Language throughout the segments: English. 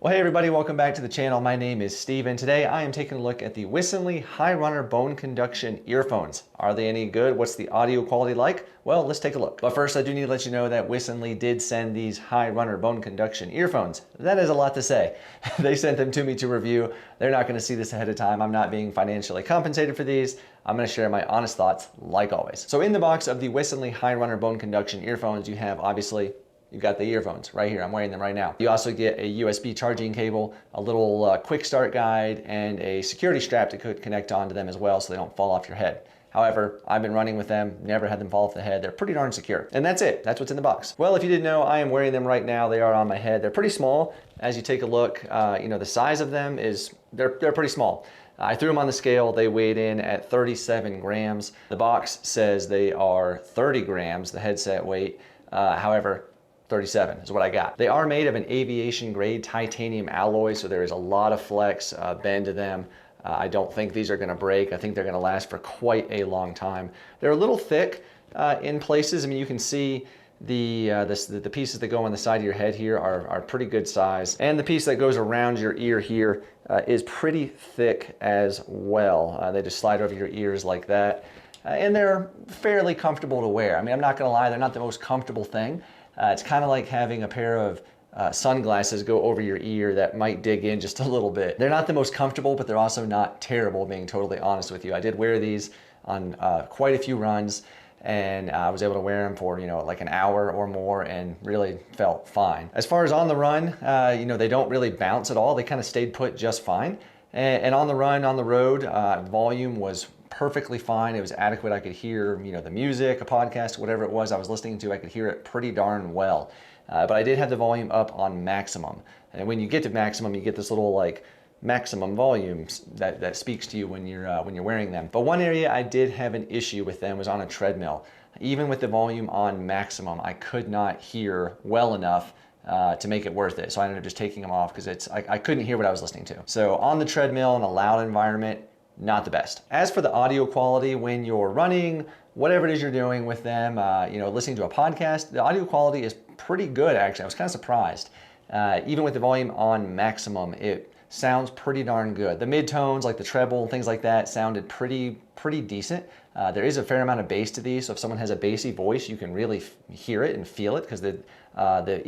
Well, hey everybody, welcome back to the channel. My name is Steven. Today I am taking a look at the Wissonly High Runner Bone Conduction earphones. Are they any good? What's the audio quality like? Well, let's take a look. But first, I do need to let you know that Wissonly did send these High Runner Bone Conduction earphones. That is a lot to say. They sent them to me to review. They're not going to see this ahead of time. I'm not being financially compensated for these. I'm going to share my honest thoughts like always. So in the box of the Wissonly High Runner Bone Conduction earphones, you have obviously you've got the earphones right here. I'm wearing them right now. You also get a USB charging cable, a little quick start guide, and a security strap that could connect onto them as well so they don't fall off your head. However, I've been running with them, never had them fall off the head. They're pretty darn secure. And that's it. That's what's in the box. Well, if you didn't know, I am wearing them right now. They are on my head. They're pretty small. As you take a look, the size of them is, they're pretty small. I threw them on the scale. They weighed in at 37 grams. The box says they are 30 grams, the headset weight. However, 37 is what I got. They are made of an aviation grade titanium alloy, so there is a lot of flex, bend to them. I don't think these are gonna break. I think they're gonna last for quite a long time. They're a little thick in places. I mean, you can see the pieces that go on the side of your head here are pretty good size. And the piece that goes around your ear here is pretty thick as well. They just slide over your ears like that. And they're fairly comfortable to wear. I mean, I'm not gonna lie, they're not the most comfortable thing. It's kind of like having a pair of sunglasses go over your ear that might dig in just a little bit. They're not the most comfortable, but they're also not terrible, being totally honest with you. I did wear these on quite a few runs, and I was able to wear them for, like an hour or more and really felt fine. As far as on the run, they don't really bounce at all. They kind of stayed put just fine. And on the run, on the road, volume was perfectly fine. It was adequate. I could hear, the music, a podcast, whatever it was I was listening to, I could hear it pretty darn well. But I did have the volume up on maximum. And when you get to maximum, you get this little like maximum volumes that speaks to you when you're wearing them. But one area I did have an issue with them was on a treadmill. Even with the volume on maximum, I could not hear well enough to make it worth it. So I ended up just taking them off because I couldn't hear what I was listening to. So on the treadmill in a loud environment, not the best. As for the audio quality when you're running, whatever it is you're doing with them, listening to a podcast, the audio quality is pretty good actually. I was kind of surprised. Even with the volume on maximum, it sounds pretty darn good. The mid-tones, like the treble and things like that, sounded pretty decent. There is a fair amount of bass to these, so if someone has a bassy voice, you can really hear it and feel it because the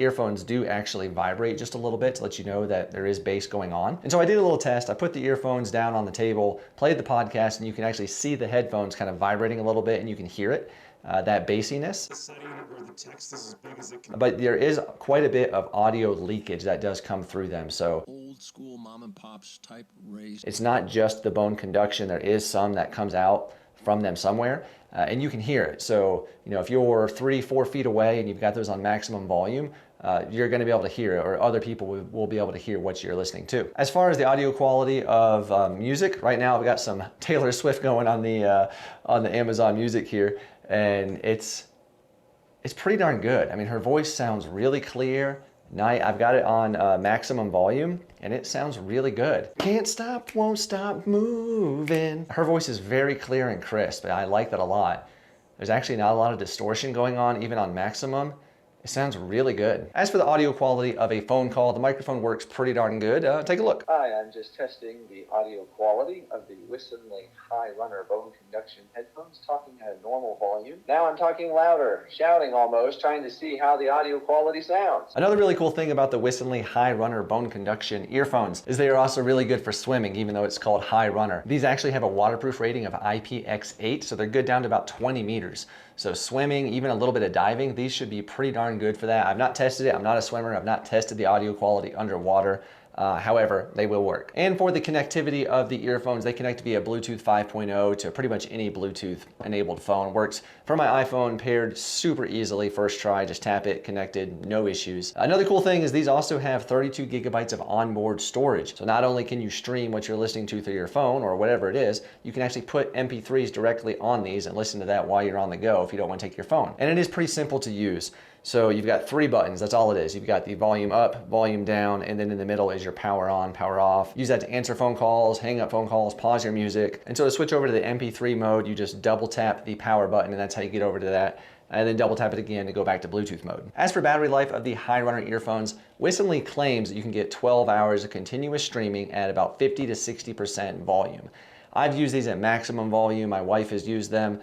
earphones do actually vibrate just a little bit to let you know that there is bass going on. And so I did a little test. I put the earphones down on the table, played the podcast, and you can actually see the headphones kind of vibrating a little bit, and you can hear it, that bassiness. But there is quite a bit of audio leakage that does come through them. So old school mom and pops type race. It's not just the bone conduction. There is some that comes out from them somewhere, and you can hear it. So, if you're 3-4 feet away and you've got those on maximum volume, you're going to be able to hear it, or other people will be able to hear what you're listening to. As far as the audio quality of music, right now I've got some Taylor Swift going on the Amazon Music here, and it's pretty darn good. I mean, her voice sounds really clear. I've got it on maximum volume, and it sounds really good. Can't stop, won't stop moving. Her voice is very clear and crisp, and I like that a lot. There's actually not a lot of distortion going on, even on maximum. It sounds really good. As for the audio quality of a phone call, the microphone works pretty darn good. Take a look. Hi, I'm just testing the audio quality of the Wissonly High Runner Bone Conduction headphones, talking at a normal volume. Now I'm talking louder, shouting almost, trying to see how the audio quality sounds. Another really cool thing about the Wissonly High Runner Bone Conduction earphones is they are also really good for swimming, even though it's called High Runner. These actually have a waterproof rating of IPX8, so they're good down to about 20 meters. So swimming, even a little bit of diving, these should be pretty darn good for that. I've not tested it. I'm not a swimmer. I've not tested the audio quality underwater. However, they will work. And for the connectivity of the earphones, they connect via Bluetooth 5.0 to pretty much any Bluetooth enabled phone. Works for my iPhone, paired super easily. First try, just tap it, connected, no issues. Another cool thing is these also have 32 gigabytes of onboard storage. So not only can you stream what you're listening to through your phone or whatever it is, you can actually put MP3s directly on these and listen to that while you're on the go if you don't want to take your phone. And it is pretty simple to use. So you've got 3 buttons, that's all it is. You've got the volume up, volume down, and then in the middle is your power on, power off. Use that to answer phone calls, hang up phone calls, pause your music. And so to switch over to the MP3 mode, you just double tap the power button, and that's how you get over to that. and then double tap it again to go back to Bluetooth mode. As for battery life of the High Runner earphones, Wissonly claims that you can get 12 hours of continuous streaming at about 50 to 60% volume. I've used these at maximum volume. My wife has used them.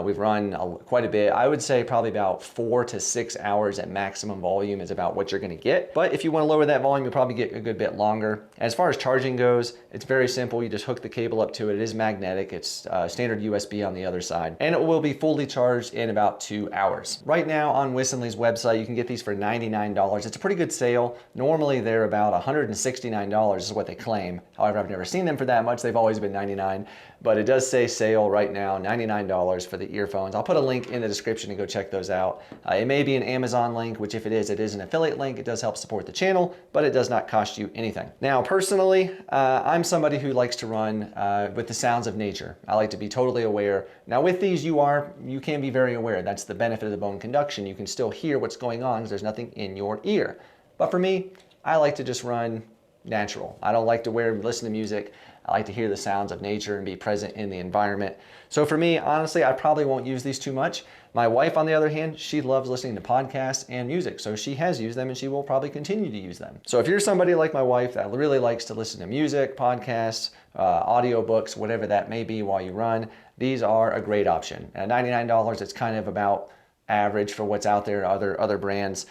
We've run quite a bit. I would say probably about 4 to 6 hours at maximum volume is about what you're gonna get. But if you wanna lower that volume, you'll probably get a good bit longer. As far as charging goes, it's very simple. You just hook the cable up to it. It is magnetic. It's standard USB on the other side. And it will be fully charged in about 2 hours. Right now on Wissonly's website, you can get these for $99. It's a pretty good sale. Normally they're about $169 is what they claim. However, I've never seen them for that much. They've always been $99. But it does say sale right now, $99 for the earphones. I'll put a link in the description to go check those out. It may be an Amazon link, which if it is an affiliate link. It does help support the channel, but it does not cost you anything. Now, personally, I'm somebody who likes to run with the sounds of nature. I like to be totally aware. Now with these, you can be very aware. That's the benefit of the bone conduction. You can still hear what's going on because there's nothing in your ear. But for me, I like to just run natural. I don't like to listen to music. I like to hear the sounds of nature and be present in the environment. So for me, honestly, I probably won't use these too much. My wife, on the other hand, she loves listening to podcasts and music. So she has used them and she will probably continue to use them. So if you're somebody like my wife that really likes to listen to music, podcasts, audiobooks, whatever that may be while you run, these are a great option. At $99, it's kind of about average for what's out there, other brands.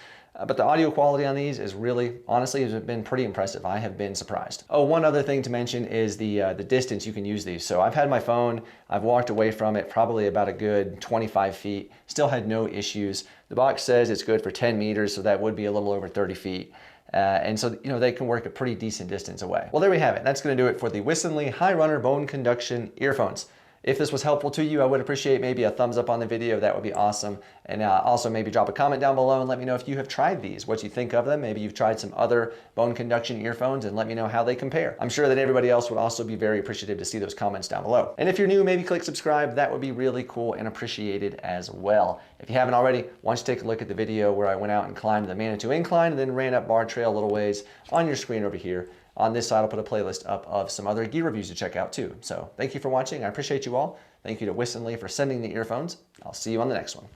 But the audio quality on these is really, honestly, has been pretty impressive. I have been surprised. Oh, one other thing to mention is the distance you can use these. So I've had my phone, I've walked away from it probably about a good 25 feet, still had no issues. The box says it's good for 10 meters, so that would be a little over 30 feet. And so, they can work a pretty decent distance away. Well, there we have it. That's gonna do it for the Wissonly High Runner Bone Conduction earphones. If this was helpful to you, I would appreciate maybe a thumbs up on the video. That would be awesome. And also maybe drop a comment down below and let me know if you have tried these, what you think of them. Maybe you've tried some other bone conduction earphones and let me know how they compare. I'm sure that everybody else would also be very appreciative to see those comments down below. And if you're new, maybe click subscribe. That would be really cool and appreciated as well. If you haven't already, why don't you take a look at the video where I went out and climbed the Manitou Incline and then ran up Bar Trail a little ways on your screen over here. On this side, I'll put a playlist up of some other gear reviews to check out too. So thank you for watching. I appreciate you all. Thank you to Wissonly for sending the earphones. I'll see you on the next one.